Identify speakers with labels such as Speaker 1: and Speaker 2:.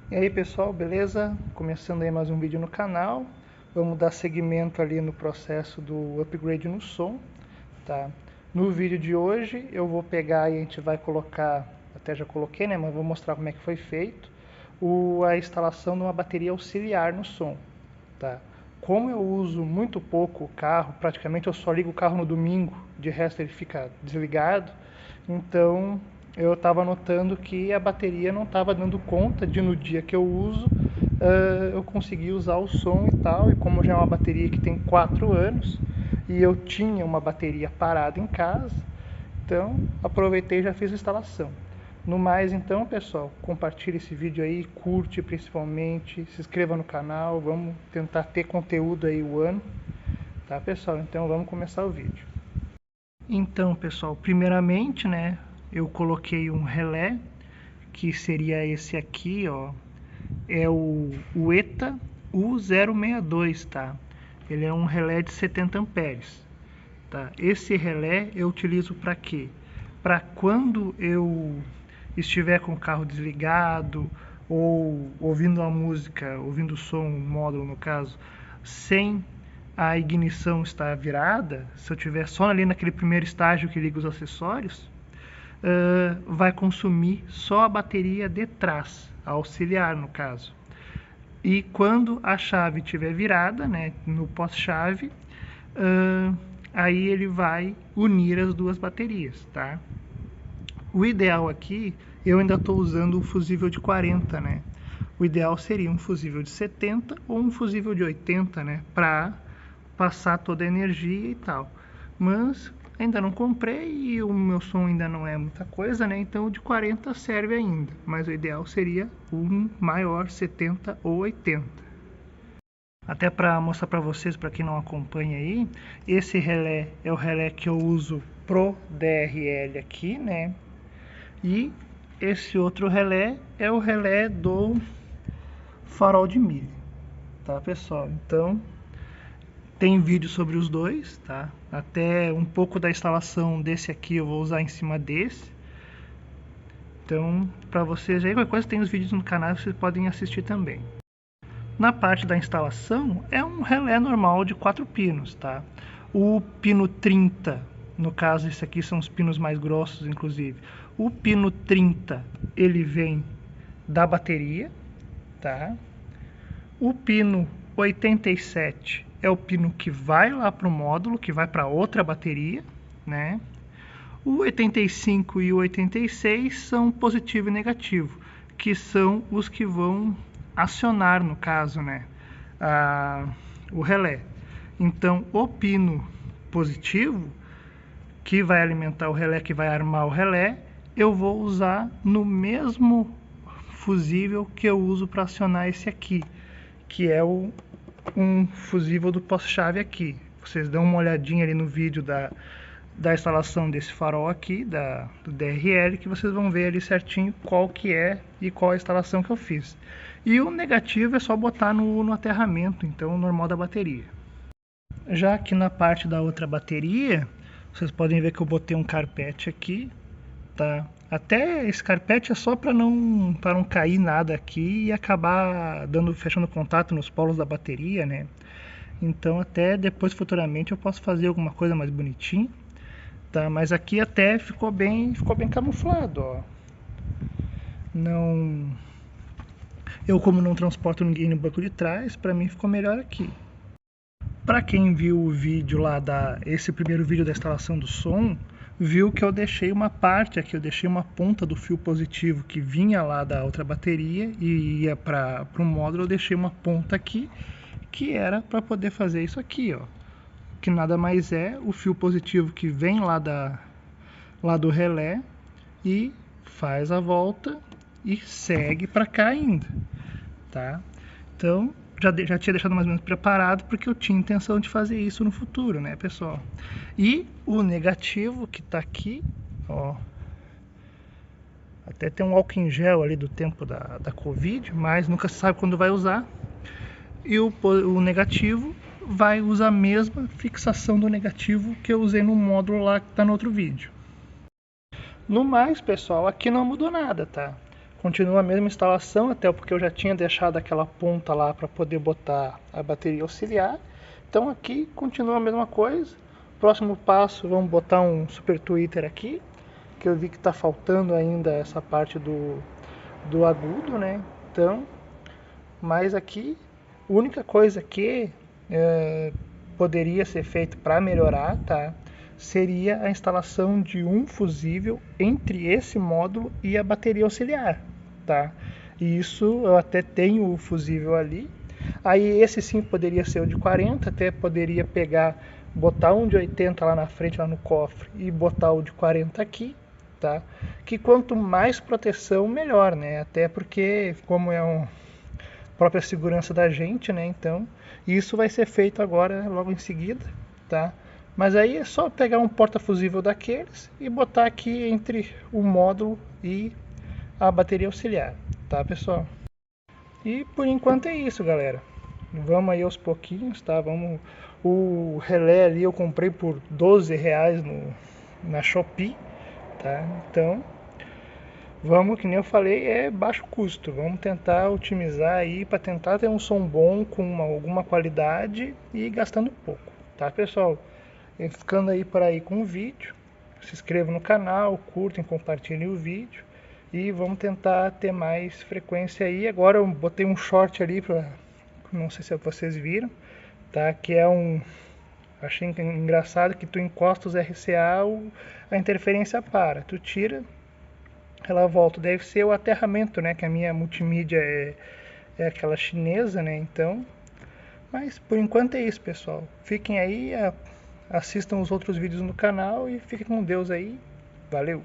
Speaker 1: E aí pessoal, beleza? Começando aí mais um vídeo no canal. Vamos dar seguimento ali no processo do upgrade no som, tá? No vídeo de hoje eu vou pegar e a gente vai colocar, até já coloquei, né? Mas vou mostrar como é que foi feito a instalação de uma bateria auxiliar no som, tá? Como eu uso muito pouco o carro, praticamente eu só ligo o carro no domingo, de resto ele fica desligado, então eu estava notando que a bateria não estava dando conta de no dia que eu uso, eu conseguir usar o som e tal, e como já é uma bateria que tem 4 anos, e eu tinha uma bateria parada em casa, então aproveitei e já fiz a instalação. No mais então, pessoal, compartilhe esse vídeo aí, curte principalmente, se inscreva no canal, vamos tentar ter conteúdo aí o ano, tá pessoal? Então vamos começar o vídeo. Então pessoal, primeiramente, né, eu coloquei um relé, que seria esse aqui, ó, é o ETA U062, tá? Ele é um relé de 70 amperes, tá? Esse relé eu utilizo para quê? Para quando eu estiver com o carro desligado ou ouvindo a música, ouvindo o som, o módulo no caso, sem a ignição estar virada, se eu tiver só ali naquele primeiro estágio que liga os acessórios, vai consumir só a bateria de trás, a auxiliar no caso. E quando a chave estiver virada, né, no pós-chave, aí ele vai unir as duas baterias, tá? O ideal aqui, eu ainda estou usando o fusível de 40, né? O ideal seria um fusível de 70 ou um fusível de 80, né? Para passar toda a energia e tal. Mas ainda não comprei e o meu som ainda não é muita coisa, né? Então o de 40 serve ainda. Mas o ideal seria um maior, 70 ou 80. Até para mostrar para vocês, para quem não acompanha aí, esse relé é o relé que eu uso pro DRL aqui, né? E esse outro relé é o relé do farol de milha, tá pessoal? Então tem vídeo sobre os dois, tá? Até um pouco da instalação desse aqui eu vou usar em cima desse. Então, para vocês aí, qualquer coisa tem os vídeos no canal, vocês podem assistir também. Na parte da instalação, é um relé normal de 4 pinos, tá? O pino 30, no caso, esse aqui são os pinos mais grossos, inclusive. O pino 30, ele vem da bateria, tá? O pino 87 é o pino que vai lá para o módulo, que vai para outra bateria, né? O 85 e o 86 são positivo e negativo, que são os que vão acionar, no caso, né, o relé. Então, o pino positivo, que vai alimentar o relé, que vai armar o relé, eu vou usar no mesmo fusível que eu uso para acionar esse aqui, que é um fusível do pós-chave aqui. Vocês dão uma olhadinha ali no vídeo da instalação desse farol aqui, do DRL, que vocês vão ver ali certinho qual que é e qual a instalação que eu fiz. E o negativo é só botar no aterramento, então o normal da bateria. Já aqui na parte da outra bateria, vocês podem ver que eu botei um carpete aqui, tá? Até esse carpete é só para não cair nada aqui e acabar fechando contato nos polos da bateria, né? Então até depois futuramente eu posso fazer alguma coisa mais bonitinha, tá? Mas aqui até ficou bem camuflado, ó. Não, eu como não transporto ninguém no banco de trás, para mim ficou melhor aqui. Para quem viu o vídeo lá esse primeiro vídeo da instalação do som, viu que eu deixei uma parte aqui, eu deixei uma ponta do fio positivo que vinha lá da outra bateria e ia para o módulo, eu deixei uma ponta aqui que era para poder fazer isso aqui, ó, que nada mais é o fio positivo que vem lá do relé e faz a volta e segue para cá ainda, tá? Então já tinha deixado mais ou menos preparado porque eu tinha intenção de fazer isso no futuro, né, pessoal? E o negativo que tá aqui, ó, até tem um álcool em gel ali do tempo da Covid, mas nunca se sabe quando vai usar. E o negativo vai usar a mesma fixação do negativo que eu usei no módulo lá que tá no outro vídeo. No mais, pessoal, aqui não mudou nada, tá? continua a mesma instalação, até porque eu já tinha deixado aquela ponta lá para poder botar a bateria auxiliar. Então aqui continua a mesma coisa. Próximo passo, vamos botar um super tweeter aqui, que eu vi que está faltando ainda essa parte do agudo, né? Então, mas aqui, a única coisa que poderia ser feito para melhorar, tá? Seria a instalação de um fusível entre esse módulo e a bateria auxiliar, tá? E isso eu até tenho o fusível ali. Aí esse sim poderia ser o de 40, até poderia pegar, botar um de 80 lá na frente, lá no cofre, e botar o de 40 aqui, tá? Que quanto mais proteção, melhor, né? Até porque, como é a própria segurança da gente, né? Então, isso vai ser feito agora, logo em seguida, tá? Mas aí é só pegar um porta-fusível daqueles e botar aqui entre o módulo e a bateria auxiliar, tá, pessoal? E por enquanto é isso, galera. Vamos aí aos pouquinhos, tá? O relé ali eu comprei por R$12 na Shopee, tá? Então, vamos, que nem eu falei, é baixo custo. Vamos tentar otimizar aí para tentar ter um som bom com alguma qualidade e gastando pouco, tá, pessoal? Ficando aí por aí com o vídeo, se inscrevam no canal, curtem, compartilhem o vídeo e vamos tentar ter mais frequência aí. Agora eu botei um short ali para, não sei se vocês viram, tá? Que é achei engraçado que tu encosta os RCA, a interferência para, tu tira, ela volta. Deve ser o aterramento, né? Que a minha multimídia é aquela chinesa, né? Então, mas por enquanto é isso, pessoal. Fiquem aí, assistam os outros vídeos no canal e fiquem com Deus aí. Valeu!